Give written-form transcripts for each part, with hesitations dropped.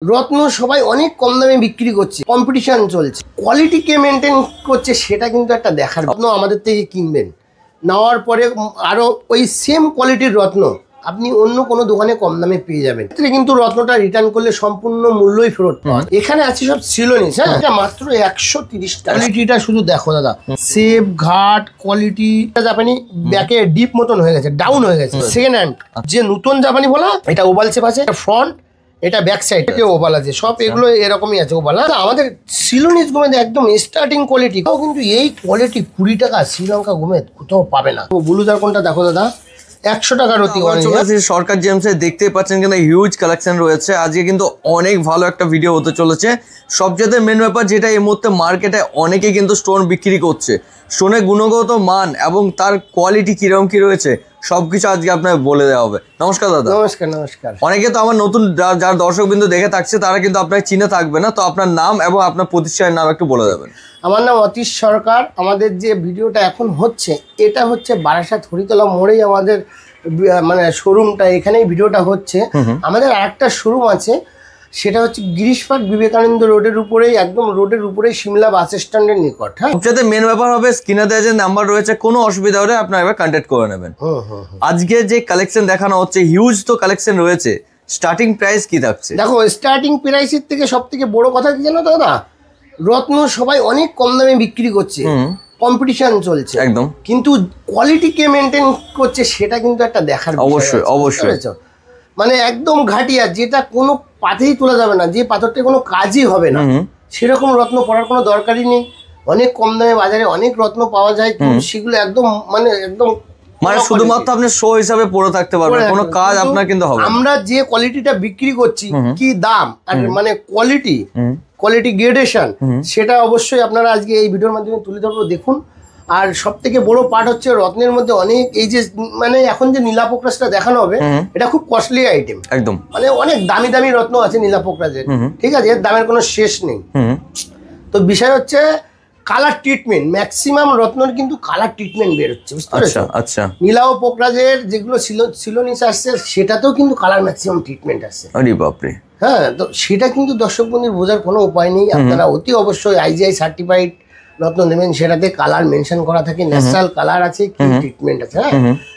রত্ন সবাই অনেক কম দামে বিক্রি করছে, কম্পিটিশন চলছে, কোয়ালিটি কে মেনটেন করছে সেটা কিন্তু একটা দেখার। রত্ন আমাদের থেকে কিনবেন, নেওয়ার পরে আরো ওই সেম কোয়ালিটির রত্ন আপনি অন্য কোনো দোকানে কম দামে পেয়ে যাবেন। কিন্তু রত্নটা রিটার্ন করলে সম্পূর্ণ মূল্যই ফেরত পাওয়া। এখানে আছে সব সিলোনিস, হ্যাঁ, এটা মাত্র 130 টাকা। কোয়ালিটিটা শুধু দেখো দাদা, সেফ ঘাট কোয়ালিটি। জাপানি ব্যাকে ডিপ মতন হয়ে গেছে, ডাউন হয়ে গেছে। সেকেন্ড হ্যান্ড যে নতুন জাপানি বলা, এটা ওভাল শেপ আছে, ফ্রন্ট এটা ব্যাক সাইড থেকে ওভাল আছে, সব এগুলো এরকমই আছে ওভাল। আমাদের সিলোনিস গোমেদ একদম স্টার্টিং কোয়ালিটি, তাও কিন্তু এই কোয়ালিটি 20 টাকা শ্রীলঙ্কা গোমেদ কোথাও পাবে না। ব্লুজার কোনটা দেখো দাদা, 100 টাকার অতি। সরকার জেমসে দেখতেই পাচ্ছেন কিন্তু হিউজ কালেকশন রয়েছে। আজকে কিন্তু অনেক ভালো একটা ভিডিও হতে চলেছে। সবচেয়ে মেন ব্যাপার যেটা এই মুহূর্তে মার্কেটে অনেকেই কিন্তু স্টোন বিক্রি করছে, স্টোনের গুণগত মান এবং তার কোয়ালিটি কিরকম কি রয়েছে সবকিছু আজকে আপনাকে বলে দেওয়া হবে। নমস্কার দাদা। নমস্কার। নমস্কার। অনেকে তো আমার নতুন যারা দর্শক বিন্দু দেখে থাকছে তারা কিন্তু আপনাকে চিনে থাকবে না, তো আপনার নাম এবং আপনার প্রতিষ্ঠানের নাম একটু বলে দেবেন। আমার নাম অতীশ সরকার। আমাদের যে ভিডিওটা এখন হচ্ছে, এটা হচ্ছে বারাসাত হরিতলা মোড়েই আমাদের মানে শোরুমটা, এখানেই ভিডিওটা হচ্ছে। আমাদের আরেকটা শোরুম আছে, সেটা হচ্ছে গিরিশ পার্ক বিবেকানন্দ রোডের উপরেই, একদম রোডের উপরেই সিমলা বাস স্ট্যান্ডের নিকট। হ্যাঁ, সবচেয়ে মেন ব্যাপার হবে স্ক্রিনে দেওয়া যে নাম্বার রয়েছে, কোনো অসুবিধা হলে আপনারা এবার কন্ট্যাক্ট করে নেবেন। আজকে যে কালেকশন দেখানো হচ্ছে হিউজ তো কালেকশন রয়েছে, স্টার্টিং প্রাইস কি থাকছে? দেখো, স্টার্টিং প্রাইসের থেকে সব থেকে বড় কথা কি জানো দাদা, রত্ন সবাই অনেক কম দামে বিক্রি করছে, কম্পিটিশন চলছে একদম, কিন্তু কোয়ালিটি কে মেনটেন করছে সেটা কিন্তু একটা দেখার। অবশ্যই অবশ্যই, মানে একদম ঘাটিয়া, যেটা কোনো পাথরেই তোলা যাবে না, যে পাথরটা কোনো কাজই হবে না, সেরকম রত্ন পড়ার কোনো দরকারই নেই। অনেক কম দামে বাজারে অনেক রত্ন পাওয়া যায়, কিন্তু সেগুলো একদম একদম শুধুমাত্র আপনি শো হিসাবে পড়ে থাকতে পারবেন, কোনো কাজ আপনার কিন্তু হবে। আমরা যে কোয়ালিটিটা বিক্রি করছি, কি দাম আর মানে কোয়ালিটি গ্রেডেশন, সেটা অবশ্যই আপনারা আজকে এই ভিডিওর মাধ্যমে তুলে ধরবো, দেখুন। আর সব থেকে বড় পার্ট হচ্ছে রত্নের মধ্যে অনেক, এই যে মানে এখন যে নীলাপোকরাজটা দেখানো হবে, এটা খুব কস্টলি আইটেম একদম, মানে অনেক দামি দামি রত্ন আছে নীলাপোকরাজের, ঠিক আছে, এর দামের কোনো শেষ নেই। তো বিষয় হচ্ছে কালার ট্রিটমেন্ট, ম্যাক্সিমাম রত্নের কিন্তু কালার ট্রিটমেন্ট বের হচ্ছে, বুঝতে পেরেছো? আচ্ছা, নীলাও পোকরাজের যেগুলো সিলোনিস আসছে, সেটাতেও কিন্তু কালার ম্যাক্সিমাম ট্রিটমেন্ট আসছে। আরে বাপরে। হ্যাঁ, তো সেটা কিন্তু দর্শক বন্ধুর বোঝার কোনো উপায় নেই। আপনারা অতি অবশ্যই IGI সার্টিফাইড রত্ন নেবেন, সেটাতে কালার মেনশন করা থাকে, ন্যাচারাল কালার আছে, কি ট্রিটমেন্ট আছে। হ্যাঁ,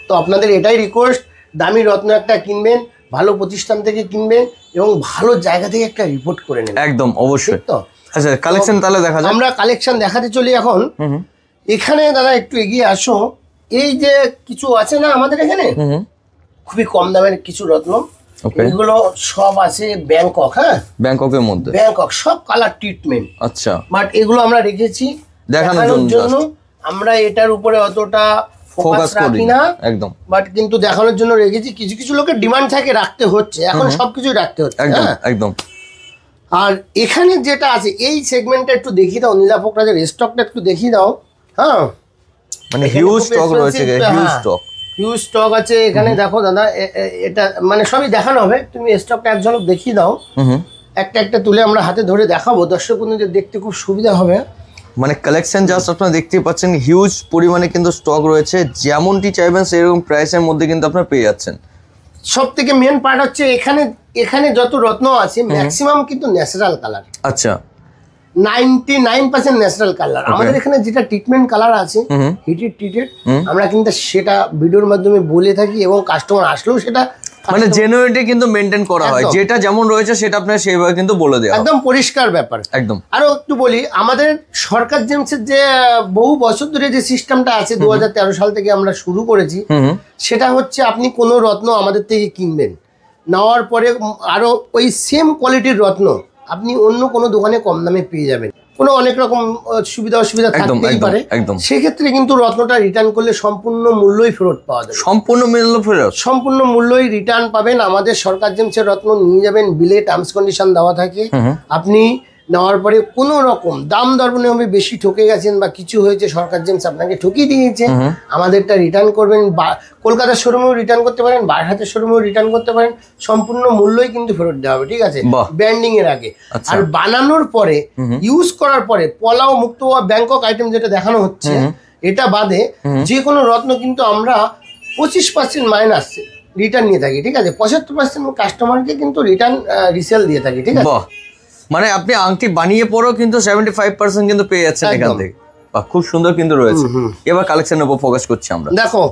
তো আপনাদের এটাই রিকোয়েস্ট, দামি রত্ন একটা কিনবেন, ভালো প্রতিষ্ঠান থেকে কিনবেন এবং ভালো জায়গা থেকে একটা রিপোর্ট করে নেবেন। একদম অবশ্যই। তো আচ্ছা, কালেকশন তাহলে দেখা যাক। আমরা কালেকশন দেখাতে চলি এখন। এখানে দাদা একটু এগিয়ে আসো। এই যে কিছু আছে না আমাদের এখানে, খুবই কম দামের কিছু রত্ন, এগুলো সব আছে ব্যাংকক। হ্যাঁ, ব্যাংককের মধ্যে, ব্যাংকক সব কালার ট্রিটমেন্ট। আচ্ছা, বাট এগুলো আমরা রেখেছি দেখানোর জন্য। আমরা এটার উপরে অতটা ফোকাস রাখি না একদম, বাট কিন্তু দেখানোর জন্য রেখেছি। কিছু কিছু লোকের ডিমান্ড থাকে, রাখতে হচ্ছে, এখন সবকিছুই রাখতে হচ্ছে একদম একদম। আর এখানে যেটা আছে এই সেগমেন্টটা একটু দেখিয়ে দাও, নীলাপোকরাজের স্টকটা একটু দেখিয়ে দাও। হ্যাঁ, মানে হিউজ স্টক রয়েছে, হিউজ স্টক আছে এখানে। দেখো দাদা, এটা মানে সবই দেখানো হবে, তুমি স্টকটা এক ঝলক দেখিয়ে দাও। একটা একটা তুলে আমরা হাতে ধরে দেখাবো, দর্শক বন্ধুদের দেখতে খুব সুবিধা হবে। মানে কালেকশন জাস্ট আপনারা দেখতেই পাচ্ছেন, হিউজ পরিমাণে কিন্তু স্টক রয়েছে, যেমনটি চাইবেন সেরকম প্রাইসের মধ্যে কিন্তু আপনারা পেয়ে যাচ্ছেন। সব থেকে মেন পার্ট হচ্ছে এখানে যত রত্ন আছে ম্যাক্সিমাম কিন্তু ন্যাচারাল কালার। আচ্ছা, 99% ন্যাচারাল কালার। আমাদের এখানে যেটা ট্রিটমেন্ট কালার আছে, হিটেড ট্রিটেড, আমরা কিন্তু সেটা ভিডিওর মাধ্যমে বলে থাকি এবং কাস্টমার আসলেও সেটা মানে জেনুইনিটি কিন্তু মেইনটেইন করা হয়, যেটা যেমন রয়েছে সেটা আপনারা সেইভাবে কিন্তু বলে দেওয়া, একদম পরিষ্কার ব্যাপার একদম। আরো একটু বলি, আমাদের সরকার জেমসের যে বহু বছর ধরে যে সিস্টেমটা আছে, 2013 সাল থেকে আমরা শুরু করেছি, সেটা হচ্ছে আপনি কোনো রত্ন আমাদের থেকে কিনবেন, নেওয়ার পরে আরো ওই সেম কোয়ালিটির রত্ন আপনি অন্য কোনো দোকানে কম দামে পেয়ে যাবেন। কোনো অনেক রকম সুবিধা অসুবিধা থাকতেই পারে, সেক্ষেত্রে কিন্তু রত্নটা রিটার্ন করলে সম্পূর্ণ মূল্যই ফেরত পাওয়া যাবে। সম্পূর্ণ মূল্যই রিটার্ন পাবেন। আমাদের সরকার জেমসের রত্ন নিয়ে যাবেন, বিলে টার্মস কন্ডিশন দেওয়া থাকে। আপনি নেওয়ার পরে কোনো রকম দাম দরবনে বেশি ঠকে গেছেন বা কিছু হয়েছে, সরকার জেমস আপনাকে ঠকিয়ে দিয়েছে, আমাদেরটা রিটার্ন করবেন। কলকাতার শোরুমেও রিটার্ন করতে পারেন, বারহাটের শোরুমেও রিটার্ন করতে পারেন, সম্পূর্ণ মূল্যই কিন্তু ফেরত দেওয়া হবে, ঠিক আছে, ব্র্যান্ডিং এর আগে। আর বানানোর পরে, ইউজ করার পরে, পলাও মুক্ত বা ব্যাংকক আইটেম যেটা দেখানো হচ্ছে, এটা বাদে যে কোনো রত্ন কিন্তু আমরা 25% মাইনাস রিটার্ন নিয়ে থাকি, ঠিক আছে। 75% কাস্টমারকে কিন্তু রিটার্ন রিসেল দিয়ে থাকি, ঠিক আছে। বাহ, মানে আপনি আংটি বানিয়ে পরেও কিন্তু 75% কিন্তু পেয়ে যাচ্ছেন এখান থেকে। বাহ, খুব সুন্দর কিন্তু রয়েছে। এবার কালেকশনের উপর ফোকাস করছি আমরা। দেখো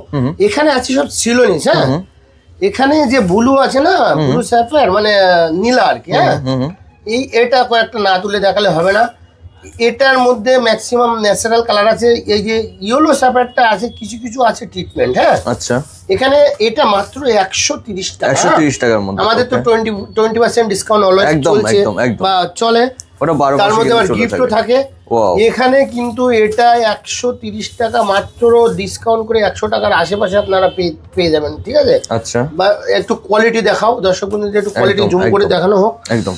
এখানে আছে সব সিলোনিস, হ্যাঁ। এখানে যে ব্লু আছে না, ব্লু স্যাফায়ার মানে নীলা আর কি, হ্যাঁ। এটা কয়েকটা না তুলে দেখালে হবে না। এটার মধ্যে ম্যাক্সিমাম ন্যাচারাল কালার আছে। এই যে ইয়েলো স্যাফায়ারটা আছে, কিছু কিছু আছে ট্রিটমেন্ট, হ্যাঁ। আচ্ছা, এখানে এটা মাত্র 130 টাকা, 130 টাকার মধ্যে। আমাদের তো 20% ডিসকাউন্ট অলওয়েজ চলছে বা চলে, ওটা 12 তার মধ্যে আবার গিফটও থাকে। এখানে কিন্তু এটা 130 টাকা মাত্র, ডিসকাউন্ট করে 100 টাকার আশেপাশে আপনারা পেয়ে যাবেন, ঠিক আছে। আচ্ছা, বা একটু কোয়ালিটি দেখাও দর্শক বন্ধুদের, একটু কোয়ালিটি জুম করে দেখানো হোক একদম।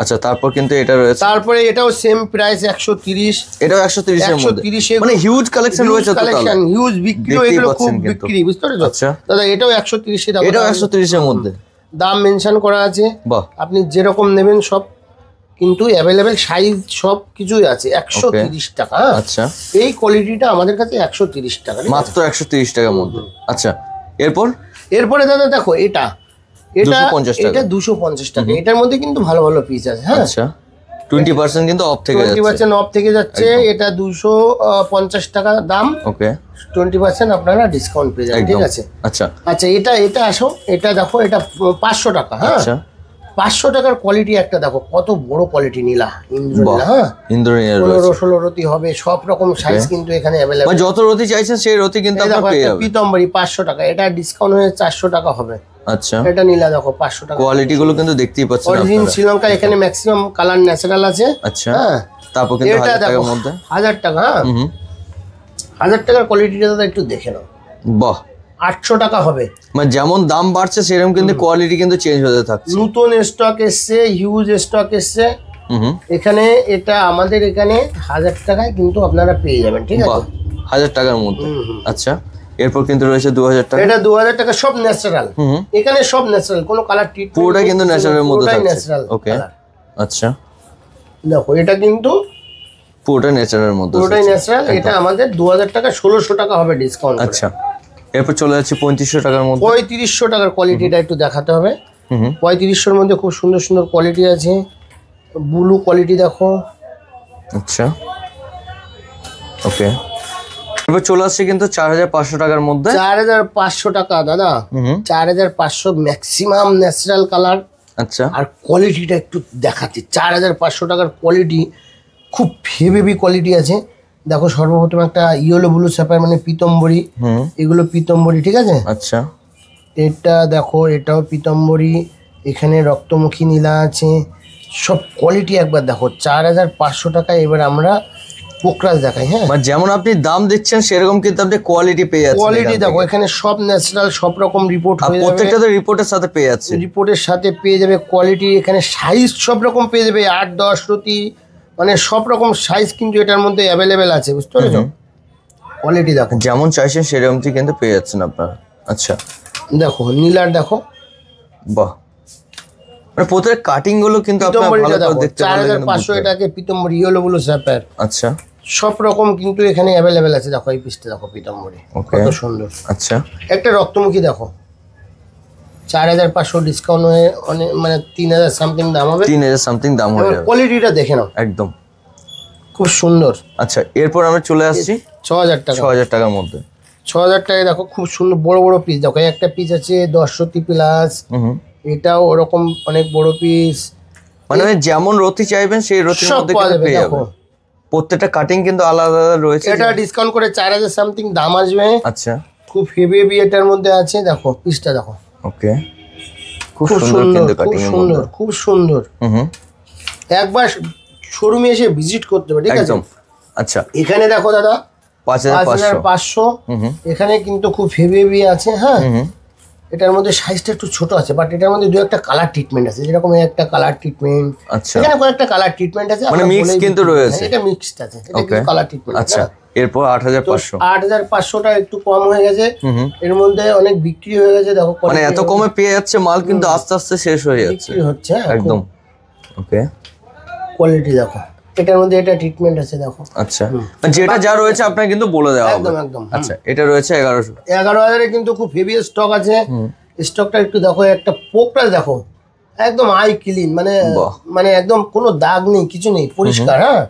আচ্ছা, তারপর কিন্তু এটা রয়েছে, তারপরে এটাও সেম প্রাইস 130, এটাও 130 এর মধ্যে, মানে হিউজ কালেকশন রয়েছে, কালেকশন হিউজ, বিক্রি এগুলো খুব বিক্রি, বুঝতে পারছো। আচ্ছা দাদা, এটাও 130 এ, এটাও 130 এর মধ্যে, দাম মেনশন করা আছে। বাহ, আপনি যেরকম নেবেন সব কিন্তু অ্যাভেলেবেল, সাইজ সব কিছুই আছে। 130 টাকা। আচ্ছা, এই কোয়ালিটিটা আমাদের কাছে 130 টাকা, মাত্র 130 টাকার মধ্যে। আচ্ছা, এরপরে দাদা দেখো এটা 250 টাকা। এটার মধ্যে কিন্তু ভালো ভালো পিস আছে, হ্যাঁ। আচ্ছা, 20% কিন্তু অফ থেকে যাচ্ছে, 20% অফ থেকে যাচ্ছে। এটা 250 টাকা দাম। ওকে, 20% আপনারা ডিসকাউন্ট পেয়ে যাবেন, ঠিক আছে। আচ্ছা আচ্ছা, এটা আসো, এটা দেখো, এটা 500 টাকা, হ্যাঁ। 500 টাকার কোয়ালিটি একটা দেখো, কত বড় কোয়ালিটি নীলা, ইন্দ্রনীলা, হ্যাঁ। ইন্দ্রনীলা 15-16 রতি হবে, সব রকম সাইজ কিন্তু এখানে अवेलेबल, মানে যত রতি চাইছেন সেই রতি কিন্তু আপনারা পেয়ে যাবেন। পিতম্বরী 500 টাকা, এটা ডিসকাউন্ট হয়ে 400 টাকা হবে। আচ্ছা, এটা নীলা দেখো 500 টাকা। কোয়ালিটি গুলো কিন্তু দেখতেই পাচ্ছেন আপনারা, অরিজিন শ্রীলঙ্কা। এখানে ম্যাক্সিমাম কালার ন্যাচারাল আছে। আচ্ছা, হ্যাঁ। তারপর কিন্তু 1000 টাকার মধ্যে, 1000 টাকা, হ্যাঁ। 1000 টাকার কোয়ালিটিটা দাদা একটু দেখে নাও। বাহ, 800 টাকা হবে। মানে যেমন দাম বাড়ছে সেরকম কিন্তু কোয়ালিটি কিন্তু চেঞ্জ হতে থাকছে। নতুন স্টক এসছে, হিউজ স্টক এসছে এখানে। এটা আমাদের এখানে 1000 টাকায় কিন্তু আপনারা পেয়ে যাবেন, ঠিক আছে। 1000 টাকার মধ্যে। আচ্ছা, এরপর কিন্তু রয়েছে 2000 টাকা। এটা 2000 টাকা, সব ন্যাচারাল। এখানে সব ন্যাচারাল, কোনো কালার ট্রিটমেন্ট, পুরোটা কিন্তু ন্যাচারালের মধ্যে থাকছে। ওকে, আচ্ছা, দেখো এটা কিন্তু পুরোটা ন্যাচারালের মধ্যে, পুরোটাই ন্যাচারাল। এটা আমাদের 2000 টাকা, 1600 টাকা হবে ডিসকাউন্ট। আচ্ছা, এরপর চলে যাচ্ছে 3500 টাকার মধ্যে। 3500 টাকার কোয়ালিটিটা একটু দেখাতে হবে। 3500 মধ্যে খুব সুন্দর সুন্দর কোয়ালিটি আছে। ব্লু কোয়ালিটি দেখো। আচ্ছা, ওকে, এরপর চলে আসছে কিন্তু 4500 টাকার মধ্যে। 4500 টাকা দাদা, 4500 ম্যাক্সিমাম ন্যাচারাল কালার। আচ্ছা, আর কোয়ালিটিটা একটু দেখাচ্ছি। 4500 টাকার কোয়ালিটি, খুব হেভি কোয়ালিটি আছে। দেখো সর্বপ্রথম একটা ইয়েলো ব্লু স্যাফায়ার মানে পিতম্বরী, এগুলো পিতম্বরী, ঠিক আছে। আচ্ছা, এটা দেখো, এটাও পিতম্বরী। এখানে রক্তমুখী নীলা আছে। সব কোয়ালিটি একবার দেখো। 4500 টাকা। এবার আমরা পোকরাজ দেখাই, হ্যাঁ। মানে যেমন আপনি দাম দিচ্ছেন সেরকম কিন্তু আপনি কোয়ালিটি পেয়ে যাচ্ছেন। কোয়ালিটি দেখো, এখানে সব ন্যাচারাল, সব রকম রিপোর্ট হয়ে যাবে। প্রত্যেকটা তো রিপোর্টের সাথে পেয়ে যাচ্ছে, রিপোর্টের সাথে পেয়ে যাবে। কোয়ালিটি এখানে সাইজ সব রকম পেয়ে যাবে, 8-10 রতি, মানে সব রকম সাইজ কিন্তু এটার মধ্যে অ্যাভেলেবেল আছে, বুঝতে পেরেছো। কোয়ালিটি দেখো, যেমন চাইছেন সেরকমই কিন্তু পেয়ে যাচ্ছেন আপনারা। আচ্ছা, দেখো নীলার দেখো, বাহ, মানে প্রত্যেক কাটিং গুলো কিন্তু আপনারা ভালো করে দেখতে পারবেন। 4500 এটাকে পিতম্বরী ইয়েলো ব্লু স্যাফায়ার। আচ্ছা, সব রকম কিন্তু এখানে অ্যাভেলেবেল আছে। দেখো এই পিসটা দেখো, পিতম্বরী কত সুন্দর। আচ্ছা, একটা রক্তমুখী দেখো, 4500 ডিসকাউন্ট হয়ে অনেক, মানে 3000 সামথিং দাম হবে। 3000 সামথিং দাম হয়ে যাবে। কোয়ালিটিটা দেখে নাও, একদম খুব সুন্দর। আচ্ছা, এরপর আমরা চলে আসছি 6000 টাকা। 6000 টাকার মধ্যে। 6000 টাকায় দেখো খুব সুন্দর বড় বড় পিস। দেখো একটা পিস আছে 10 রতি প্লাস, এটাও ওরকম অনেক বড় পিস। মানে যেমন রতি চাইবেন সেই রতির মধ্যে কিন্তু পেয়ে যাবেন। প্রত্যেকটা কাটিং কিন্তু আলাদা আলাদা রয়েছে। এটা ডিসকাউন্ট করে 4000 সামথিং দাম আসবে। আচ্ছা, খুব হেভি এটার মধ্যে আছে। দেখো পিসটা দেখো। ওকে, খুব সুন্দর কিন্তু কাটিং এর মধ্যে, খুব সুন্দর। একবার শোরুমে এসে ভিজিট করতে হবে, ঠিক আছে। আচ্ছা, এখানে দেখো দাদা 5500। এখানে কিন্তু খুব হেভি আছে, হ্যাঁ। এটার মধ্যে সাইজটা একটু ছোট আছে, বাট এটার মধ্যে দু একটা কালার ট্রিটমেন্ট আছে, যেরকম একটা কালার ট্রিটমেন্ট। আচ্ছা, এখানে কয়েকটা কালার ট্রিটমেন্ট আছে, মানে মিক্স কিন্তু রয়েছে। এটা মিক্সড আছে, এটা কিন্তু কালার ট্রিটমেন্ট। আচ্ছা, এরপর 8500। 8500টা একটু কম হয়ে গেছে, এর মধ্যে অনেক বিক্রি হয়ে গেছে। দেখো মানে এত কমে পেয়ে যাচ্ছে মাল, কিন্তু আস্তে আস্তে শেষ হয়ে যাচ্ছে, বিক্রি হচ্ছে একদম। ওকে, কোয়ালিটি দেখো, এটার মধ্যে এটা ট্রিটমেন্ট আছে দেখো। আচ্ছা, যেটা যা রয়েছে আপনাকে কিন্তু বলে দেওয়া হবে। একদম একদম। আচ্ছা, এটা রয়েছে 1100। 11000 এ কিন্তু খুব হেভি স্টক আছে। স্টকটা একটু দেখো, একটা পোকটা দেখো, একদম আই ক্লিন, মানে মানে একদম কোনো দাগ নেই, কিছু নেই, পরিষ্কার। হ্যাঁ,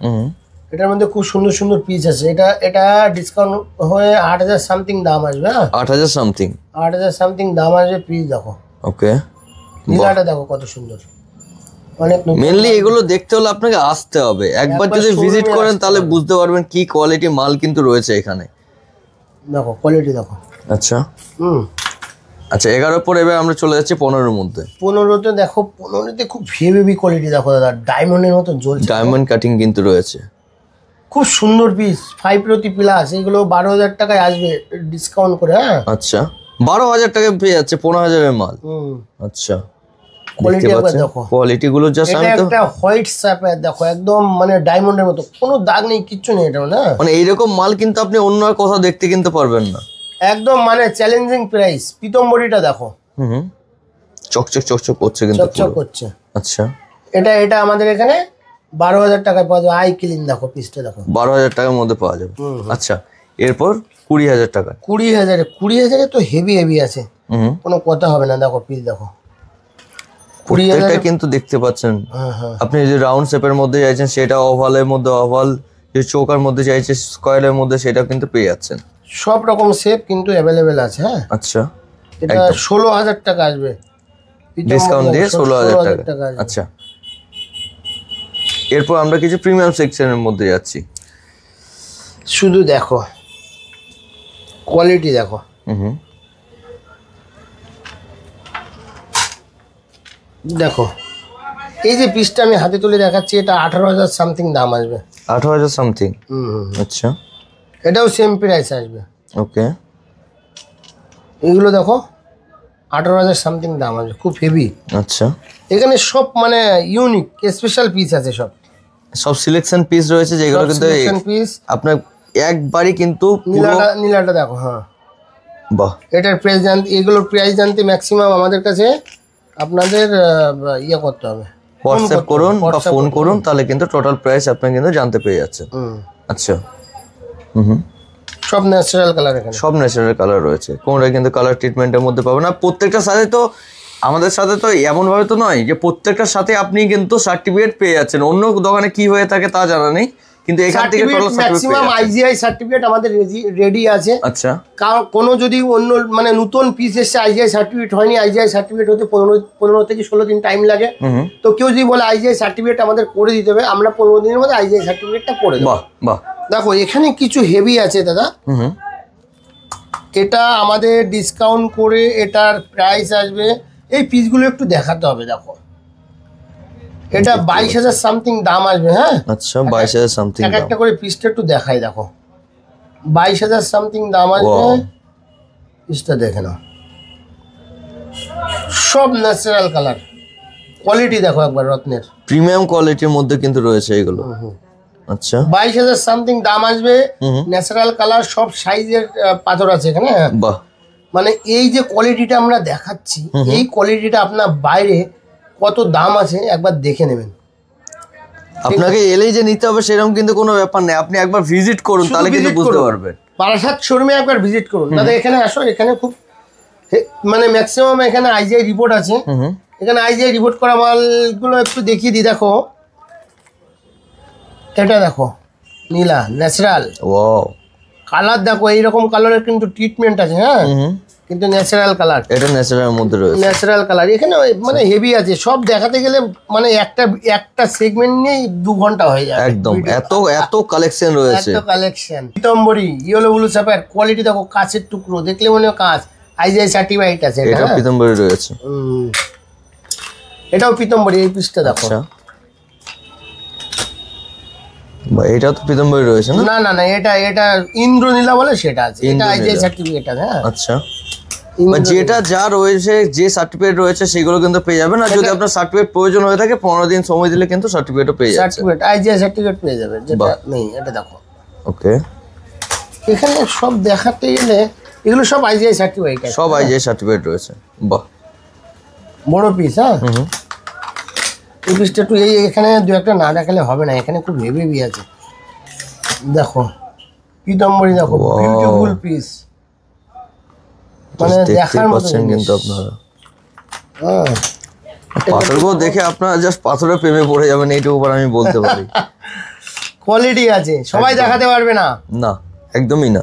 এটার মধ্যে খুব সুন্দর সুন্দর পিস আছে। এটা ডিসকাউন্ট হয়ে 8,000 সামথিং দাম আসবে। হ্যাঁ, 8,000 সামথিং, 8,000 সামথিং দাম আসবে। পিস দেখো, ওকে, নীলাটা দেখো কত সুন্দর। অনেক মেনলি এগুলো দেখতে হলে আপনাকে আসতে হবে, একবার যদি ভিজিট করেন তাহলে বুঝতে পারবেন কি কোয়ালিটি মাল কিন্তু রয়েছে এখানে। দেখো কোয়ালিটি দেখো। আচ্ছা, আচ্ছা 11 পর এবার আমরা চলে যাচ্ছি 15-এর মধ্যে। 15তে দেখো, 15তে খুব হেভি কোয়ালিটি দেখো দাদা, ডায়মন্ডের মতো জ্বলছে, ডায়মন্ড কাটিং কিন্তু রয়েছে, খুব সুন্দর পিস। 5 প্রতি প্লাস, এগুলো 12,000 টাকায় আসবে ডিসকাউন্ট করে। হ্যাঁ, আচ্ছা 12,000 টাকায় পেয়ে যাচ্ছে 15,000 এর মাল। আচ্ছা, কোয়ালিটি দেখো, কোয়ালিটি গুলো জাস্ট আমি তো একটা হোয়াইট স্যাপের দেখো, একদম মানে ডায়মন্ডের মতো, কোনো দাগ নেই, কিচ্ছু নেই এটা। না মানে এইরকম মাল কিন্তু আপনি অন্য আর কোথাও দেখতে কিনতে পারবেন না, একদম মানে চ্যালেঞ্জিং প্রাইস। পিতম্বরীটা দেখো, চকচক চকচক করছে কিন্তু, চকচক করছে। আচ্ছা, এটা আমাদের এখানে 12,000 টাকায় পাওয়া যাবে। আই ক্লিন দেখো, পিসটা দেখো, 12,000 টাকার মধ্যে পাওয়া যাবে। আচ্ছা, এরপর 20,000 টাকা। 20,000 তো হেভি আছে, কোনো কথা হবে না। দেখো পিস দেখো, 20,000 কিন্তু দেখতে পাচ্ছেন। আপনি যদি রাউন্ড শেপের মধ্যে চাইছেন সেটা, ওভালের মধ্যে ওভাল, যে চৌকার মধ্যে চাইছে স্কয়ারের মধ্যে, সেটা কিন্তু পেয়ে যাচ্ছেন। সব রকম শেপ কিন্তু অ্যাভেলেবেল আছে। হ্যাঁ, আচ্ছা, এটা 16,000 টাকা আসবে ডিসকাউন্ট দিয়ে, 16,000 টাকা। আচ্ছা, এরপর আমরা কিছু প্রিমিয়াম সেকশনের মধ্যে যাচ্ছি। শুধু দেখো কোয়ালিটি দেখো, দেখো এই যে পিসটা আমি হাতে তুলে দেখাচ্ছি, এটা 18,000 সামথিং দাম আসবে। 18,000 সামথিং, আচ্ছা, এটাও সেম প্রাইস আসবে। ওকে, এগুলো দেখো 18,000 সামথিং দাম আসবে, খুব হেভি। আচ্ছা, এখানে সব মানে ইউনিক স্পেশাল পিস আছে, সব সিলেকশন পিস রয়েছে, যেগুলো কিন্তু পিস আপনার একবারই কিন্তু নীলাটা দেখো। হ্যাঁ, বাহ, এটার প্রাইস জানতে, এগুলোর প্রাইস জানতে ম্যাক্সিমাম আমাদের কাছে আপনাদের ইয়ে করতে হবে, হোয়াটসঅ্যাপ করুন বা ফোন করুন, তাহলে কিন্তু টোটাল প্রাইস আপনি কিন্তু জানতে পেরে যাচ্ছেন। আচ্ছা, সব ন্যাচারাল কালার, এখানে সব ন্যাচারাল কালার রয়েছে, কোনটা কিন্তু কালার ট্রিটমেন্টের মধ্যে পাবেন না। প্রত্যেকটার সাথে তো, আমাদের সাথে তো এমন ভাবে তো নয় যে প্রত্যেকটার সাথে আপনি কিন্তু সার্টিফিকেট পেয়ে যাচ্ছেন। অন্য দোকানে কি হয়ে থাকে তা জানা নেই, কিন্তু এখান থেকে টোটাল ম্যাক্সিমাম আইজিআই সার্টিফিকেট আমাদের রেডি আছে। আচ্ছা, কোনো যদি অন্য মানে নতুন পিস এসে আইজিআই সার্টিফিকেট হয়নি, আইজিআই সার্টিফিকেট হতে 15 থেকে 16 দিন টাইম লাগে। তো কেউ যদি বলে আইজিআই সার্টিফিকেট আমাদের করে দিতে হবে, আমরা 15 দিনের মধ্যে আইজিআই সার্টিফিকেটটা করে দেবো। বাহ বাহ, দেখো এখানে কিছু হেভি আছে দাদা, এটা আমাদের ডিসকাউন্ট করে এটার প্রাইস আসবে, এই পিসগুলো একটু দেখাতে হবে। দেখো এটা 22,000 সামথিং দাম আসবে। হ্যাঁ, আচ্ছা, 22,000 সামথিং, একটা করে পিসটা একটু দেখাই। দেখো 22,000 সামথিং দাম আসবে, পিসটা দেখে নাও, সব ন্যাচারাল কালার। কোয়ালিটি দেখো একবার, রত্নের প্রিমিয়াম কোয়ালিটির মধ্যে কিন্তু রয়েছে এগুলো। আচ্ছা, 22,000 সামথিং দাম আসবে, ন্যাচারাল কালার, সব সাইজের পাথর আছে এখানে। বাহ, মানে এই যে কোয়ালিটিটা আমরা দেখাচ্ছি, এই কোয়ালিটিটা আপনার বাইরে কত দাম আছে একবার দেখে নেবেন। আপনাকে এলেই যে নিতে হবে সেরকম কিন্তু কোনো ব্যাপার নেই, আপনি একবার ভিজিট করুন তাহলে কিন্তু বুঝতে পারবেন। বারাসাত শোরুমে একবার ভিজিট করুন দাদা, এখানে আসো, এখানে খুব মানে ম্যাক্সিমাম এখানে আইজিআই রিপোর্ট আছে। এখানে আইজিআই রিপোর্ট করা মালগুলো একটু দেখিয়ে দিই। দেখো এটা দেখো, নীলা ন্যাচারাল, ওয়াও, কালার দেখো, এইরকম কালারের কিন্তু ট্রিটমেন্ট আছে। হ্যাঁ, কিন্তু ন্যাচারাল কালার, এটা ন্যাচারাল মধ্যে রয়েছে, ন্যাচারাল কালার। এখানে মানে হেভি আছে, সব দেখাতে গেলে মানে একটা সেগমেন্ট নিয়েই 2 ঘন্টা হয়ে যায় একদম। এত কালেকশন রয়েছে, এত কালেকশন। পিতম্বরী ইয়েলো ব্লু সাপের কোয়ালিটি দেখো, কাঁচের টুকরো, দেখলে মনে হয় কাঁচ, আইজিআই সার্টিফাইড আছে। এটা পিতম্বরী রয়েছে, এটাও পিতম্বরী, এই পিসটা দেখো। বা এটা তো পিতম্বরী রয়েছে না? না, এটা ইন্দ্রনীলা বলে, সেটা আছে, এটা আইজিআই সার্টিফিকেট আছে। হ্যাঁ, আচ্ছা, যেটা যা রয়েছে, যে সার্টিফিকেট রয়েছে সেগুলো কিন্তু পেয়ে যাবেন। আর যদি আপনার সার্টিফিকেট প্রয়োজন হয়ে থাকে 15 দিন সময় দিলে কিন্তু সার্টিফিকেটও পেয়ে যাবেন। সার্টিফিকেট আইজিআই সার্টিফিকেট পেয়ে যাবেন, যেটা নেই এটা দেখো। ওকে, এখানে সব দেখাতে গেলে এগুলো সব আইজিআই সার্টিফিকেট, সব আইজিআই সার্টিফিকেট রয়েছে। বাহ, বড় পিস। হ্যাঁ, এই পিসটা একটু এখানে 2-1টা না দেখালে হবে না, এখানে খুব হেভি আছে। দেখো পিতম্বরী দেখো, বিউটিফুল পিস, মানে দেখার মতো কিন্তু আপনারা পাথরগুলো দেখে আপনারা জাস্ট পাথরের প্রেমে পড়ে যাবেন, এইটুকু আমি বলতে পারি। কোয়ালিটি আছে, সবাই দেখাতে পারবে না, না একদমই না।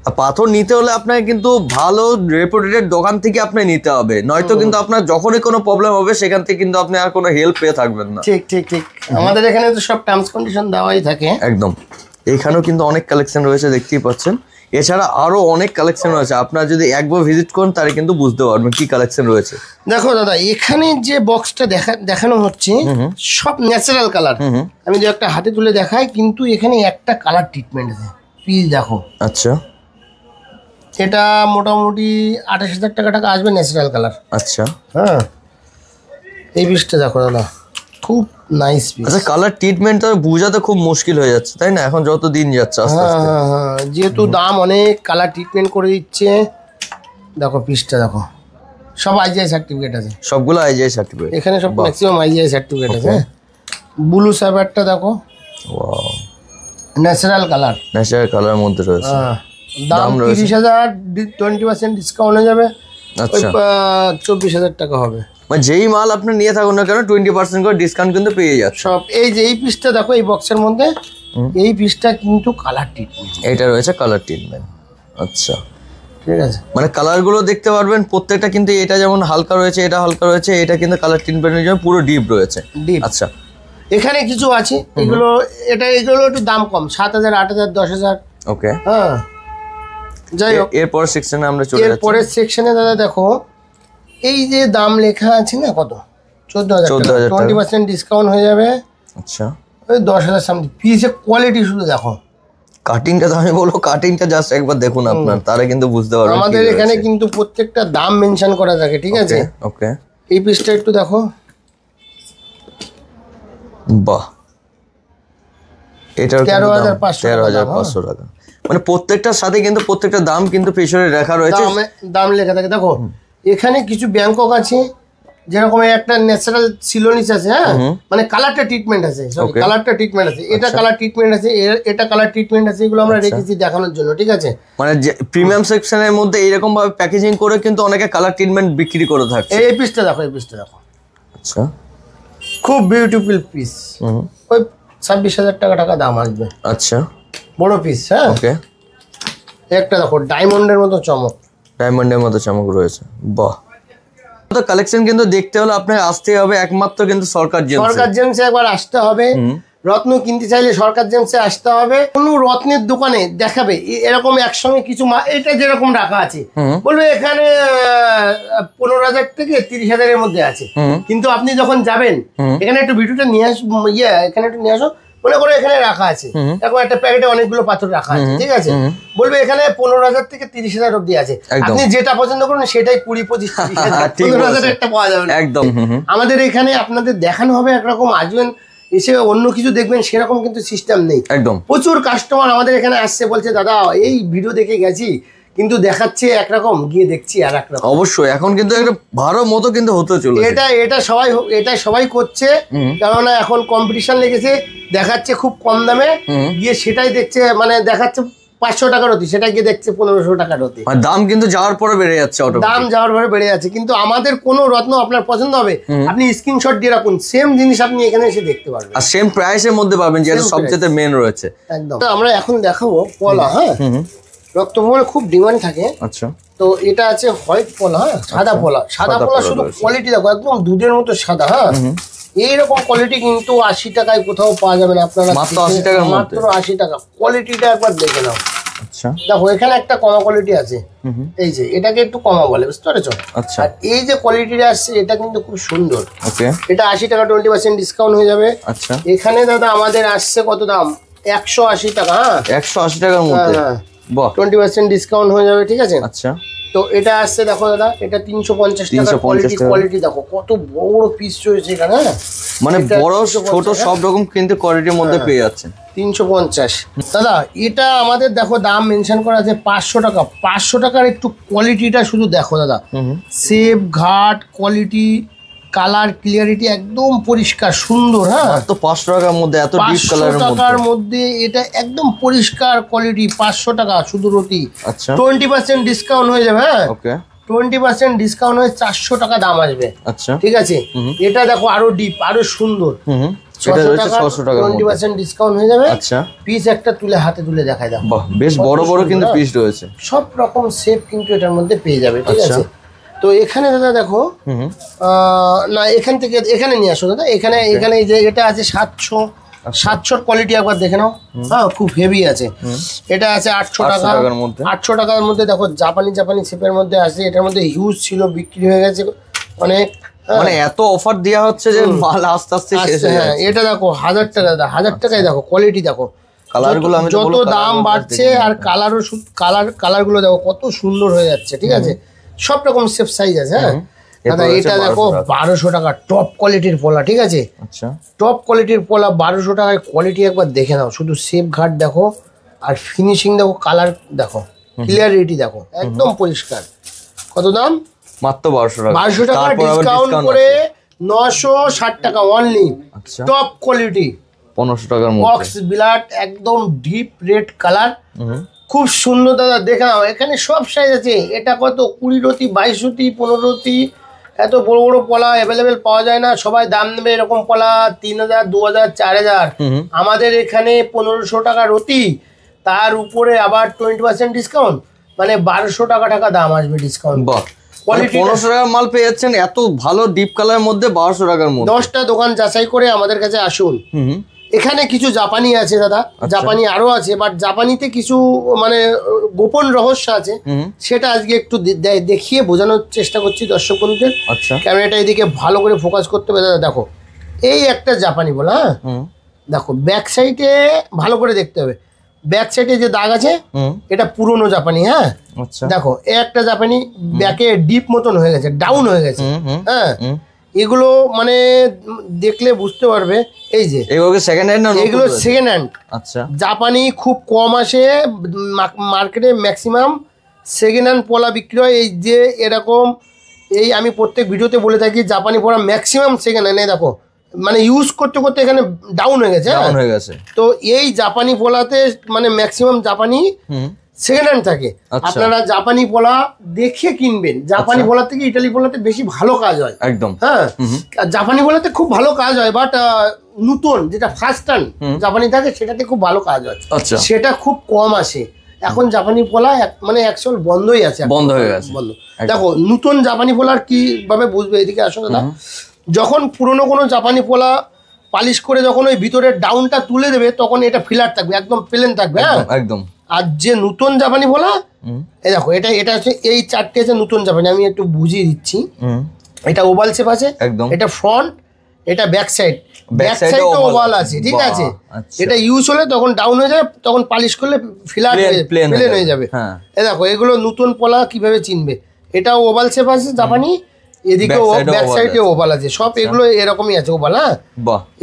আর পাথর নিতে হলে আপনাকে কিন্তু ভালো রেপুটেড দোকান থেকে আপনি নিতে হবে, নয়তো কিন্তু আপনার যখনই কোনো প্রবলেম হবে সেখান থেকে কিন্তু আপনি আর কোনো হেল্প পেয়ে থাকবেন না। ঠিক ঠিক ঠিক, আমাদের এখানে তো সব টার্মস কন্ডিশন দেওয়াই থাকে। একদম, এখানেও কিন্তু অনেক কালেকশন রয়েছে দেখতেই পাচ্ছেন, এছাড়া আরো অনেক কালেকশন রয়েছে। আপনারা যদি একবার ভিজিট করেন তাহলে কিন্তু বুঝতে পারবেন কি কালেকশন রয়েছে। দেখো দাদা, এখানে যে বক্সটা দেখানো হচ্ছে সব ন্যাচারাল কালার। আমি যে একটা হাতে তুলে দেখাই, কিন্তু এখানে একটা কালার ট্রিটমেন্ট আছে, প্লিজ দেখো। আচ্ছা, এটা মোটামুটি 28,000 টাকা আসবে ন্যাচারাল কালার। আচ্ছা হ্যাঁ, এই পিসটা দেখো দাদা, খুব নাইস পিস। আচ্ছা, কালার ট্রিটমেন্টটা বোঝাতে খুব মুশকিল হয়ে যাচ্ছে তাই না, এখন যত দিন যাচ্ছে আস্তে আস্তে। হ্যাঁ, যেহেতু দাম অনেক, কালার ট্রিটমেন্ট করে দিচ্ছে। দেখো পিসটা দেখো, সব আইজিআই সার্টিফিকেট আছে, সবগুলো আইজিআই সার্টিফিকেট এখানে সব ম্যাক্সিমাম আইজিআই সার্টিফিকেট আছে। ব্লু সাইবারটা দেখো, wow, natural colour, natural colour মধ্যে রয়েছে। দাম 30,000, 20% ডিসকাউন্ট হয়ে যাবে। আচ্ছা, 24,000 টাকা হবে। মানে যেই মাল আপনি নিয়ে থাকুন না কেন 20% করে ডিসকাউন্ট কিন্তু পেয়ে যাচ্ছে সব। এই যে এই পিসটা দেখো, এই বক্সের মধ্যে এই পিসটা কিন্তু কালার ট্রিটমেন্ট, এটা রয়েছে কালার ট্রিটমেন্ট। আচ্ছা, ঠিক আছে, মানে কালারগুলো দেখতে পারবেন প্রত্যেকটা, কিন্তু এটা যেমন হালকা রয়েছে, এটা হালকা রয়েছে, এটা কিন্তু কালার ট্রিটমেন্টের জন্য পুরো ডিপ রয়েছে। ডিপ। আচ্ছা, এখানে কিছু আছে, এগুলো এগুলো একটু দাম কম, 7,000, 8,000, 10,000। ওকে, হ্যাঁ, যাই হোক, এরপর সেকশনে আমরা চলে যাচ্ছি। এরপরের সেকশনে দাদা দেখো, এই যে দাম লেখা আছে না, কত, 14,000 টাকা, 20% ডিসকাউন্ট হয়ে যাবে। আচ্ছা, ওই 10,000 সামথিং। পিসের কোয়ালিটি শুধু দেখো, কাটিংটা তো আমি বলবো, কাটিংটা জাস্ট একবার দেখুন আপনার, তাহলে কিন্তু বুঝতে পারবেন। আমাদের এখানে কিন্তু প্রত্যেকটা দাম মেনশন করা থাকে, ঠিক আছে। ওকে, এই পিসটা একটু দেখো, বাহ, এটার 13,500 টাকা। মানে প্রত্যেকটার সাথে কিন্তু প্রত্যেকটা দাম কিন্তু পেছনে লেখা রয়েছে, দাম লেখা থাকে। দেখো এখানে কিছু ব্যাংকক আছে, যেরকম একটা ন্যাচারাল সিলোনিস আছে, হ্যাঁ, মানে কালারটা ট্রিটমেন্ট আছে, কালারটা ট্রিটমেন্ট আছে, এটা কালার ট্রিটমেন্ট আছে, এটা কালার ট্রিটমেন্ট আছে, এগুলো আমরা রেখেছি দেখানোর জন্য, ঠিক আছে। মানে প্রিমিয়াম সেকশনের মধ্যে এইরকম ভাবে প্যাকেজিং করে কিন্তু অনেকে কালার ট্রিটমেন্ট বিক্রি করে থাকে। এই পিসটা দেখো, এই পিসটা দেখো, আচ্ছা, খুব বিউটিফুল পিস। ওই 26,000 টাকা দাম আসবে। আচ্ছা, বড় পিস। হ্যাঁ, ওকে, একটা দেখো ডায়মন্ডের মতো চমক, ডায়মন্ডের মতো চমক রয়েছে। বাহ, তো কালেকশন কিন্তু দেখতে হলে আপনাকে আসতে হবে একমাত্র কিন্তু সরকার জেমসে একবার আসতে হবে। রত্ন কিনতে চাইলে সরকার জেমসে আসতে হবে। কোনো রত্নের দোকানে দেখাবে এরকম একসঙ্গে কিছু এটা যেরকম রাখা আছে, বলবে এখানে 15,000 থেকে 30,000 মধ্যে আছে, কিন্তু আপনি যখন যাবেন এখানে একটু ভিডিওটা নিয়ে এখানে একটু নিয়ে আসো, মনে করো এখানে রাখা আছে, এখন একটা প্যাকেটে অনেকগুলো পাথর রাখা আছে, ঠিক আছে, বলবে এখানে 15,000 থেকে 30,000 অব্দি আছে, আপনি যেটা পছন্দ করুন সেটাই 20-25-30,000, 15,000 একটা পাওয়া যাবে না। একদম, আমাদের এখানে আপনাদের দেখানো হবে একরকম, আসবেন এসে অন্য কিছু দেখবেন সেরকম কিন্তু সিস্টেম নেই। একদম, প্রচুর কাস্টমার আমাদের এখানে আসছে, বলছে দাদা এই ভিডিও দেখে গেছি কিন্তু দেখাচ্ছে একরকম, গিয়ে দেখছি আর একরকম। অবশ্যই এখন কিন্তু একটা ভালো মতো কিন্তু হতে চলেছে, এটা সবাই করছে, কেননা এখন কম্পিটিশন লেগেছে, দেখাচ্ছে খুব কম দামে, গিয়ে সেটাই দেখছে, মানে দেখাচ্ছে 500 টাকার অতি, সেটা গিয়ে দেখছে 1500 টাকার অতি, দাম কিন্তু যাওয়ার পরে বেড়ে যাচ্ছে, দাম যাওয়ার পরে বেড়ে যাচ্ছে। কিন্তু আমাদের কোনো রত্ন আপনার পছন্দ হবে, আপনি স্ক্রিনশট দিয়ে রাখুন, সেম জিনিস আপনি এখানে এসে দেখতে পারবেন, আর সেম প্রাইসের মধ্যে পাবেন, যেটা সবচেয়ে মেন রয়েছে। একদম। আমরা এখন দেখাবো পলা। হ্যাঁ, রক্তমহলে খুব ডিমান্ড থাকে। আচ্ছা, তো এটা আছে হোয়াইট পলা, হ্যাঁ, সাদা পলা। সাদা পলা শুধু কোয়ালিটি দেখো, একদম দুধের মতো সাদা। হ্যাঁ, এইরকম কোয়ালিটি কিন্তু 80 টাকায় কোথাও পাওয়া যাবে না আপনারা, মাত্র 80 টাকার মধ্যে, মাত্র 80 টাকা। কোয়ালিটিটা একবার দেখে নাও। আচ্ছা, দেখো এখানে একটা কমা কোয়ালিটি আছে, এই যে এটাকে একটু কমা বলে, বুঝতে পেরেছো। আচ্ছা, আর এই যে কোয়ালিটিটা আসছে এটা কিন্তু খুব সুন্দর। ওকে, এটা 80 টাকা, 20% ডিসকাউন্ট হয়ে যাবে। আচ্ছা, এখানে দাদা আমাদের আসছে কত দাম, 180 টাকা। হ্যাঁ, 180 টাকার মধ্যে, বাহ, 20% ডিসকাউন্ট হয়ে যাবে, ঠিক আছে। আচ্ছা, তো এটা আসছে দেখো দাদা, এটা 350 টাকা। কোয়ালিটি দেখো কত বড় পিস রয়েছে এখানে, মানে বড় ছোট সব রকম কিন্তু কোয়ালিটির মধ্যে পেয়ে যাচ্ছেন। 350 দাদা। এটা আমাদের দেখো দাম মেনশন করা আছে 500 টাকা। 500 টাকার একটু কোয়ালিটিটা শুধু দেখো দাদা, সেফ ঘাট কোয়ালিটি, কালার ক্লিয়ারিটি একদম পরিষ্কার সুন্দর। হ্যাঁ, তো 500 টাকার মধ্যে এত ডিপ কালারের মধ্যে, 500 টাকার মধ্যে এটা একদম পরিষ্কার কোয়ালিটি। 500 টাকা শুধু রতি। আচ্ছা, 20% ডিসকাউন্ট হয়ে যাবে। হ্যাঁ, ওকে, 20% ডিসকাউন্ট হয়ে 400 টাকা দাম আসবে। আচ্ছা, ঠিক আছে। এটা দেখো আরো ডিপ, আরো সুন্দর। 600 টাকা 20% ডিসকাউন্ট হয়ে যাবে। আচ্ছা, পিস একটা তুলে হাতে তুলে দেখাই দাও। বাহ, বেশ বড় বড় কিন্তু পিস রয়েছে। সব রকম শেপ কিন্তু এটার মধ্যে পেয়ে যাবে। ঠিক আছে। তো এখানে দাদা দেখো, না এখান থেকে এখানে নিয়ে আসো দাদা। এখানে এই যে এটা আছে 700 কোয়ালিটি একবার দেখে নাও। হ্যাঁ, খুব হেভি আছে। এটা আছে 800 টাকার মধ্যে। 800 টাকার মধ্যে দেখো জাপানি শেপের মধ্যে আছে। এটার মধ্যে হিউজ ছিল, বিক্রি হয়ে গেছে অনেক। মানে এত অফার দেওয়া হচ্ছে যে মাল আস্তে আস্তে শেষ হয়ে যাচ্ছে। এটা দেখো 1000 টাকা, 1000 টাকায় দেখো কোয়ালিটি দেখো। কালারগুলো আমি যত দাম বাড়ছে আর কালারগুলো দেখো কত সুন্দর হয়ে যাচ্ছে। ঠিক আছে, সব রকম শেপ সাইজ আছে। হ্যাঁ দাদা, এটা দেখো 1200 টাকা টপ কোয়ালিটির পোলা। ঠিক আছে, আচ্ছা, টপ কোয়ালিটির পোলা 1200 টাকায়। কোয়ালিটি একবার দেখে নাও, শুধু শেপ ঘাট দেখো আর ফিনিশিং দেখো, কালার দেখো, ক্লিয়ারিটি দেখো, একদম পরিষ্কার। কত দাম? মাত্র 1200 টাকা। 1200 টাকা ডিসকাউন্ট করে 960 টাকা অনলি। টপ কোয়ালিটি 1500 টাকার মধ্যে বক্স বিলাট, একদম ডিপ রেড কালার, খুব সুন্দর দাদা। দেখে নাও, এখানে সব সাইজ আছে। এটা কত? 20 রতি, 22 রতি, 15 রতি। এত বড় বড় পলা অ্যাভেলেবেল পাওয়া যায় না। সবাই দাম নেবে এরকম পলা 3000, 2000, 4000। আমাদের এখানে 1500 টাকা রতি, তার উপরে আবার 20% ডিসকাউন্ট, মানে 1200 টাকা দাম আসবে ডিসকাউন্ট। বাহ, 1500 টাকার মাল পেয়ে যাচ্ছেন এত ভালো ডিপ কালারের মধ্যে 1200 টাকার মধ্যে। 10টা দোকান যাচাই করে আমাদের কাছে আসুন। এখানে কিছু জাপানি আছে দাদা, জাপানি আরো আছে, বাট জাপানিতে কিছু মানে গোপন রহস্য আছে, সেটা আজকে একটু দেখিয়ে বোঝানোর চেষ্টা করছি দর্শক বন্ধুদের। আচ্ছা, ক্যামেরাটা এদিকে ভালো করে ফোকাস করতে হবে দাদা। দেখো এই একটা জাপানি বলা। হ্যাঁ দেখো, ব্যাক সাইডে ভালো করে দেখতে হবে। ব্যাক সাইডে যে দাগ আছে এটা পুরনো জাপানি। হ্যাঁ দেখো, এই একটা জাপানি ব্যাকে ডিপ মতন হয়ে গেছে, ডাউন হয়ে গেছে। হ্যাঁ, এগুলো মানে দেখলে বুঝতে পারবে। এই যে এগুলো সেকেন্ড হ্যান্ড না? এগুলো সেকেন্ড হ্যান্ড। আচ্ছা, জাপানি খুব কম আসে মার্কেটে, ম্যাক্সিমাম সেকেন্ড হ্যান্ড পোলা বিক্রি হয়। এই যে এরকম, এই আমি প্রত্যেক ভিডিওতে বলে থাকি জাপানি পোলা ম্যাক্সিমাম সেকেন্ড হ্যান্ড। দেখো মানে ইউজ করতে করতে এখানে ডাউন হয়ে গেছে। তো এই জাপানি পোলাতে মানে ম্যাক্সিমাম জাপানি সেকেন্ড হ্যান্ড থাকে। আপনারা জাপানি পোলা দেখে কিনবেন। জাপানি পোলা থেকে ইটালি পোলাতে বেশি ভালো কাজ হয় একদম। হ্যাঁ, জাপানি পোলাতে খুব ভালো কাজ হয়, বাট নতুন যেটা ফার্স্ট হ্যান্ড জাপানি থাকে সেটাতে খুব ভালো কাজ হয়, সেটা খুব কম আসে। এখন জাপানি পোলা মানে অ্যাকচুয়াল বন্ধই আছে, বন্ধ হয়ে গেছে। দেখো নতুন জাপানি পোলার কিভাবে বুঝবে, এদিকে আসো দাদা। যখন পুরনো কোনো জাপানি পোলা পালিশ করে যখন ওই ভিতরের ডাউনটা তুলে দেবে, তখন এটা ফিলার থাকবে, একদম প্লেন থাকবে। হ্যাঁ একদম। আর যে নতুন জাপানি পোলা, এই দেখো এটা হচ্ছে, এই চারটে আছে নতুন জাপানি। আমি একটু বুঝিয়ে দিচ্ছি। এটা ওভাল শেপ আছে, এটা ফ্রন্ট, এটা back side, back side oval আছে। ঠিক আছে, এটা ইউজ হলে তখন ডাউন হয়ে যাবে, তখন পালিশ করলে ফিলার প্লেন হয়ে যাবে। এই দেখো, এগুলো নতুন পোলা কিভাবে চিনবে। এটা ওভাল শেপ আছে জাপানি, এদিকে ব্যাক সাইডে ওভাল আছে, সব এগুলো এরকমই আছে ওভাল। হ্যাঁ,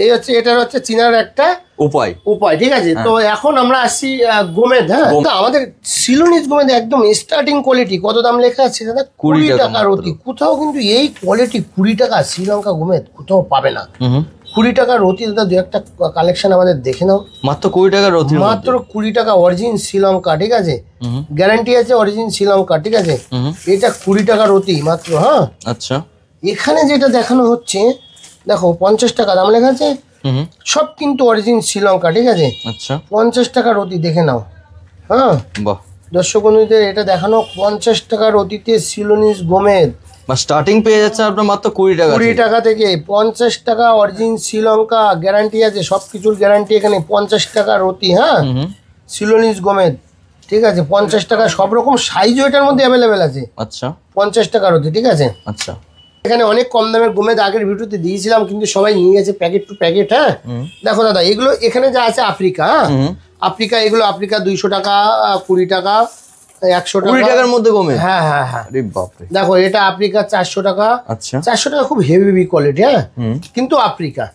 এই হচ্ছে এটার হচ্ছে চিনার একটা উপায়। ঠিক আছে, তো এখন আমরা আসছি গোমেদ। হ্যাঁ, আমাদের সিলোনিজ গোমেদ একদম স্টার্টিং কোয়ালিটি। কত দাম লেখা আছে দাদা? 20 টাকা রতি। কোথাও কিন্তু এই কোয়ালিটি 20 টাকা শ্রীলঙ্কা গোমেদ কোথাও পাবে না। 20 টাকা রতি দাদা। দু একটা কালেকশন আমাদের দেখে নাও। মাত্র 20 টাকা রতি, মাত্র 20 টাকা অরিজিন শ্রীলঙ্কা। ঠিক আছে, গ্যারান্টি আছে অরিজিন শ্রীলঙ্কা। ঠিক আছে, এটা 20 টাকা রতি মাত্র। হ্যাঁ আচ্ছা, এখানে যেটা দেখানো হচ্ছে দেখো 50 টাকা দাম লেখা আছে, সব কিন্তু অরিজিন শ্রীলঙ্কা। ঠিক আছে, আচ্ছা 50 টাকা রতি দেখে নাও। হ্যাঁ বাহ, দর্শক বন্ধুদের এটা দেখানো 50 টাকা রতিতে সিলোনিজ গোমেদ স্টার্টিং পেয়ে যাচ্ছে আপনার মাত্র 20 টাকা থেকে। 50 টাকা অরিজিন শ্রীলঙ্কা, গ্যারান্টি আছে, সবকিছুর গ্যারান্টি এখানে। 50 টাকা রতি। হ্যাঁ, সিলোনিজ গোমেদ। ঠিক আছে, 50 টাকা। সব রকম সাইজও এটার মধ্যে অ্যাভেলেবেল আছে। আচ্ছা, 50 টাকা রতি। ঠিক আছে, আচ্ছা। এখানে অনেক কম দামের গোমেদ আগের ভিডিওতে দিয়েছিলাম, কিন্তু সবাই নিয়ে গেছে প্যাকেট টু প্যাকেট। হ্যাঁ দেখো দাদা, এগুলো এখানে যা আছে আফ্রিকা। আফ্রিকা, এগুলো আফ্রিকা 200 টাকা, 20 টাকা, 100 টাকার মধ্যে গোমেদ। হ্যাঁ হ্যাঁ হ্যাঁ, দেখো এটা আফ্রিকা 400 টাকা। আচ্ছা, 400 টাকা খুব হেভি কোয়ালিটি। হ্যাঁ, কিন্তু আফ্রিকা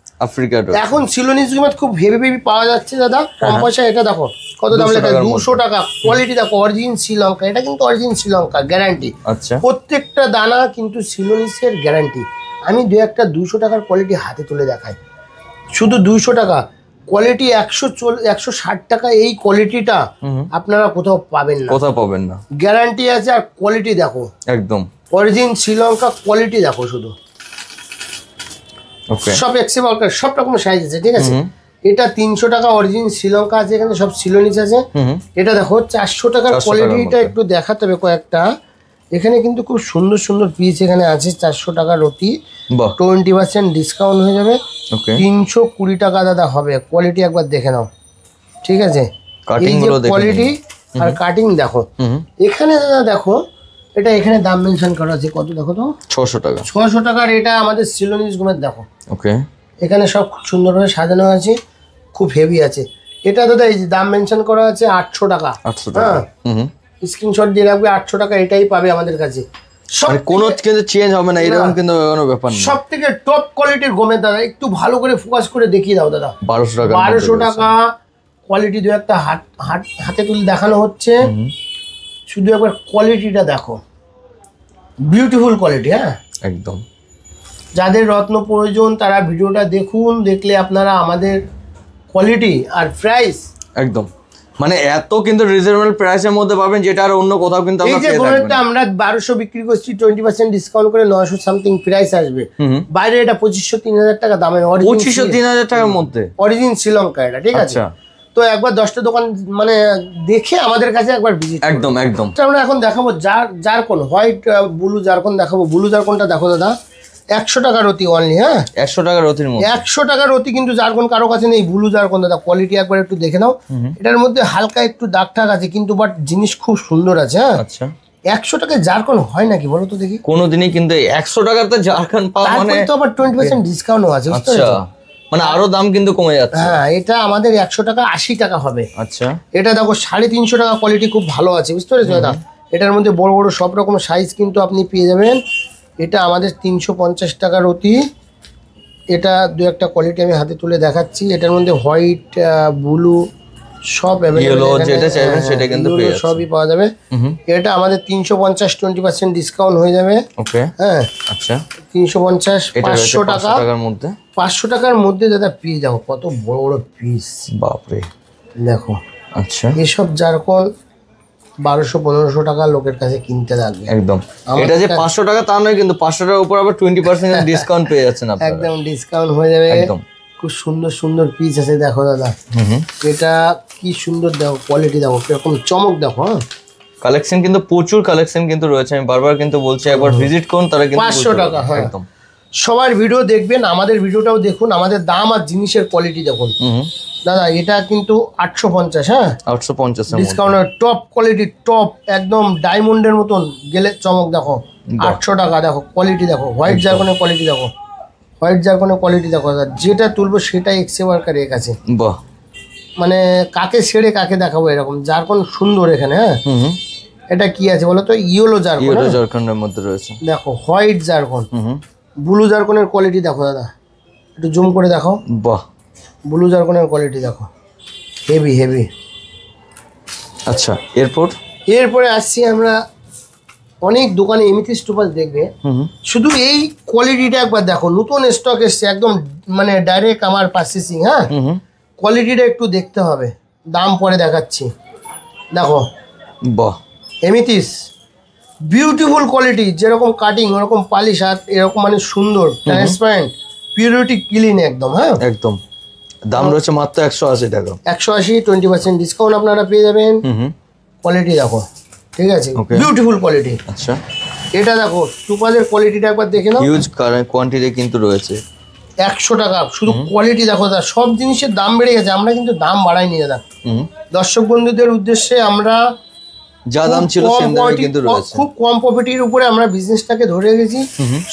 এখন সিলোনিজ গোমেদ খুব হেভি পাওয়া যাচ্ছে দাদা, কম পয়সা। এটা দেখো কত দাম লেখা, 200 টাকা। কোয়ালিটি দেখো অরিজিন শ্রীলঙ্কা, এটা কিন্তু অরিজিন শ্রীলঙ্কা গ্যারান্টি। আচ্ছা, প্রত্যেকটা দানা কিন্তু সিলোনিজের গ্যারান্টি। আমি 200 টাকার কোয়ালিটি হাতে তুলে দেখাই, শুধু 200 টাকা কোয়ালিটি, 160 টাকা এই কোয়ালিটিটা আপনারা কোথাও পাবেন না, গ্যারান্টি আছে। আর কোয়ালিটি দেখো একদম অরিজিন শ্রীলঙ্কা কোয়ালিটি দেখো শুধু, সব এক্সেবল সব রকম সাইজ আছে, ঠিক আছে। এটা 300 টাকা অরিজিন শ্রীলঙ্কা আছে, এখানে সব সিলোনিস আছে। এটা দেখো 400 টাকার কোয়ালিটিটা একটু দেখাতে হবে কয়েকটা, এখানে কিন্তু খুব সুন্দর সুন্দর পিস এখানে আছে। 400 টাকা রতি, 20% ডিসকাউন্ট হয়ে যাবে, 320 টাকা দাদা হবে। কোয়ালিটি একবার দেখে নাও, ঠিক আছে। এই যে কোয়ালিটি আর কাটিং দেখো, এখানে দাদা দেখো, এটা এখানে দাম মেনশন করা আছে কত দেখো তো, 600 টাকা। 600 টাকার এটা আমাদের সিলোনিস গুমের দেখো, ওকে। এখানে সব খুব সুন্দরভাবে সাজানো আছে, খুব হেভি আছে। এটা দাদা এই যে দাম মেনশন করা আছে 800 টাকা। হ্যাঁ, স্ক্রিনশট দিয়ে রাখবে, 800 টাকা এটাই পাবে আমাদের কাছে। কোনো কিন্তু চেঞ্জ হবে না, এরকম কিন্তু কোনো ব্যাপার না। সব থেকে টপ কোয়ালিটির গমের দাদা, একটু ভালো করে ফোকাস করে দেখিয়ে দাও দাদা। 1200 টাকা কোয়ালিটি, দু একটা হাতে তুলে দেখানো হচ্ছে, শুধু একবার কোয়ালিটিটা দেখো, বিউটিফুল কোয়ালিটি। হ্যাঁ একদম, যাদের রত্ন প্রয়োজন তারা ভিডিওটা দেখুন, দেখলে আপনারা আমাদের কোয়ালিটি আর প্রাইস একদম মানে এত কিন্তু রিজনেবল প্রাইসের মধ্যে পাবেন, যেটা আর অন্য কোথাও কিন্তু আমরা পেয়ে থাকবেন না। আমরা 1200 বিক্রি করছি, 20% ডিসকাউন্ট করে 900 সামথিং প্রাইস আসবে। বাইরে এটা 2500-3000 টাকা দামের, 2500-3000 টাকার মধ্যে অরিজিন শ্রীলঙ্কা এটা, ঠিক আছে। তো একবার 10টা দোকান মানে দেখে আমাদের কাছে একবার ভিজিট, একদম একদম। আমরা এখন দেখাবো জারকন, হোয়াইট ব্লু জারকন দেখাবো। ব্লু জারকনটা দেখো দাদা, 100 টাকা রতি অনলি। হ্যাঁ 100 টাকা রতির মধ্যে, 100 টাকা রতি, কিন্তু জারকন কারো কাছে নেই। ব্লু জারকন দাদা, কোয়ালিটি একবার একটু দেখে নাও। এটার মধ্যে হালকা একটু দাগ টাগ আছে, কিন্তু বাট জিনিস খুব সুন্দর আছে। হ্যাঁ আচ্ছা, 100 টাকায় জারকন হয় নাকি বলো তো দেখি কোনোদিনই? কিন্তু 100 টাকাতে জারকন পাওয়া মানে তো আবার 20% ডিসকাউন্টও আছে, বুঝতে পেরেছো? মানে আরো দাম কিন্তু কমে যাচ্ছে। হ্যাঁ, এটা আমাদের 100 টাকা 80 টাকা হবে। আচ্ছা, এটা দেখো 350 টাকা, কোয়ালিটি খুব ভালো আছে, বুঝতে পেরেছো দাদা। এটার মধ্যে বড় বড় সব রকম সাইজ কিন্তু আপনি পেয়ে যাবেন। এটা আমাদের 350 টাকা রতি। এটা দু একটা কোয়ালিটি আমি হাতে তুলে দেখাচ্ছি। এটার মধ্যে হোয়াইট, ব্লু সব সবই পাওয়া যাবে। এটা আমাদের 350, 20% ডিসকাউন্ট হয়ে যাবে। ওকে, হ্যাঁ আচ্ছা, 350, 500 টাকার মধ্যে, 500 টাকার মধ্যে দাদা পেয়ে যাবো। কত বড় বড় পিস, বাপরে দেখো। আচ্ছা, এসব জারকন 1200-1500 টাকা লোকের কাছে কিনতে লাগবে। একদম, এটা যে 500 টাকা তা নয়, কিন্তু 500 টাকার উপর আবার 20% ডিসকাউন্ট পেয়ে যাচ্ছেন আপনারা। একদম ডিসকাউন্ট হয়ে যাবে। একদম খুব সুন্দর সুন্দর পিস আছে, দেখো দাদা। এটা কি সুন্দর, দেখো কোয়ালিটি দেখো, কিরকম চমক দেখো। হ্যাঁ, কালেকশন কিন্তু প্রচুর কালেকশন কিন্তু রয়েছে, আমি বারবার কিন্তু বলছি একবার ভিজিট করুন, তারা কিন্তু 500 টাকা। হ্যাঁ একদম, সবার ভিডিও দেখবেন, আমাদের ভিডিওটাও দেখুন, আমাদের দাম আর জিনিসের কোয়ালিটি দেখুন। দাদা এটা কিন্তু 850। হ্যাঁ 850 ডিসকাউন্ট, টপ কোয়ালিটি, টপ একদম ডায়মন্ডের মতন গেলে চমক দেখো। 800 টাকা দেখো, কোয়ালিটি দেখো। হোয়াইট জারকনের কোয়ালিটি দেখো, হোয়াইট জারকনের কোয়ালিটি দেখো দাদা। যেটা তুলবো সেটাই এক্সেবারকার এক আছে। বাহ, মানে কাকে ছেড়ে কাকে দেখাবো এরকম জারকন সুন্দর এখানে। হ্যাঁ এটা কি আছে বলো তো, ইয়েলো জারকন, ইয়েলো জারকনের মধ্যে রয়েছে। দেখো হোয়াইট জারকন, ব্লু জারকনের কোয়ালিটি দেখো দাদা, একটু জুম করে দেখো। বাহ, ব্লু জারকনের কোয়ালিটি দেখো, হেভি হেভি। আচ্ছা, এরপরে আসছি আমরা, অনেক দোকানে এমিথিস্ট টোপাজ দেখবে, শুধু এই কোয়ালিটিটা একবার দেখো। নতুন স্টক এসছে একদম, মানে ডাইরেক্ট আমার পারচেসিং। হ্যাঁ কোয়ালিটিটা একটু দেখতে হবে, দাম পরে দেখাচ্ছি। দেখো বাহ, এমিথিস বিউটিফুল কোয়ালিটি, যেরকম কাটিং ওরকম পালিশ, আর এরকম মানে সুন্দর ট্রান্সপারেন্ট, পিউরিটি ক্লিন একদম। হ্যাঁ একদম, দাম রয়েছে মাত্র 180 টাকা। 180, 20% ডিসকাউন্ট আপনারা পেয়ে যাবেন। কোয়ালিটি দেখো, ঠিক আছে, বিউটিফুল কোয়ালিটি। আচ্ছা, এটা দেখো টুপাজের কোয়ালিটিটা একবার দেখে নাও, হিউজ কোয়ান্টিটি কিন্তু রয়েছে। 100 টাকা শুধু কোয়ালিটি দেখো দাদা। সব জিনিসের দাম বেড়ে গেছে, আমরা কিন্তু দাম বাড়াইনি দাদা। দর্শক বন্ধুদের উদ্দেশ্যে আমরা যা দাম ছিল সেম দামে কিন্তু রয়েছে, খুব কম প্রফিটের উপরে আমরা বিজনেসটাকে ধরে গেছি।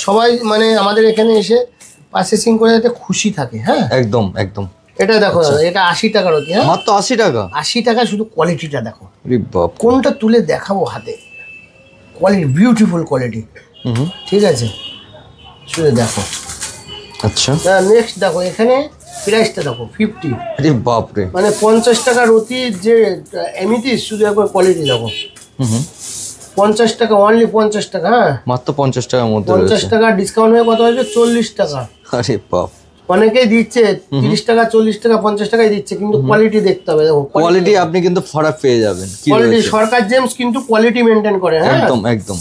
সবাই মানে আমাদের এখানে এসে পারচেসিং করে যাতে খুশি থাকে। হ্যাঁ একদম একদম। এটা দেখো দাদা, এটা 80 টাকার অতি। হ্যাঁ মাত্র 80 টাকা। 80 টাকা, শুধু কোয়ালিটিটা দেখো। কোনটা তুলে দেখাবো হাতে, কোয়ালিটি বিউটিফুল কোয়ালিটি। ঠিক আছে, শুধু দেখো। আচ্ছা, নেক্সট দেখো, এখানে প্রাইসটা দেখো 50। আরে বাপ রে, মানে 50 টাকার অতি যে এমিথিস, শুধু একবার কোয়ালিটি দেখো। 50 টাকা, অনলি 50 টাকা। হ্যাঁ মাত্র 50 টাকার মধ্যে 50 টাকা ডিসকাউন্ট হয়ে কত হয়েছে? 40 টাকা। আরে বাপ, অনেকেই দিচ্ছে 30 টাকা, 40 টাকা, 50 টাকায় দিচ্ছে, কিন্তু কোয়ালিটি দেখতে হবে। দেখো কোয়ালিটি আপনি কিন্তু ফারাক পেয়ে যাবেন। কোয়ালিটি সরকার জেমস কিন্তু কোয়ালিটি মেনটেন করে। হ্যাঁ একদম একদম।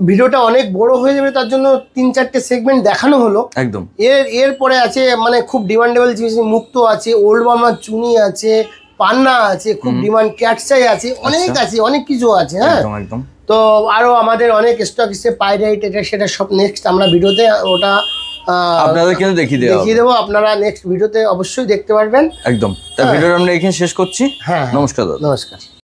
ভিডিওটা অনেক বড় হয়ে যাবে, তার জন্য 3-4টে সেগমেন্ট দেখানো হলো। একদম। এরপরে আছে মানে খুব ডিমান্ডেবল জিনিস, মুক্ত আছে, ওল্ড বার্মার চুনি আছে, পান্না আছে, খুব ডিমান্ড, ক্যাটসাই আছে, অনেক আছে, অনেক কিছু আছে। হ্যাঁ একদম। তো আরো আমাদের অনেক স্টক এসে পাইরাইট, এটা সেটা সব নেক্সট আমরা ভিডিওতে ওটা আপনাদের কিন্তু দেখিয়ে দেবো। আপনারা নেক্সট ভিডিওতে অবশ্যই দেখতে পারবেন। একদম। তা ভিডিওটা আমরা এখানে শেষ করছি। হ্যাঁ নমস্কার। নমস্কার।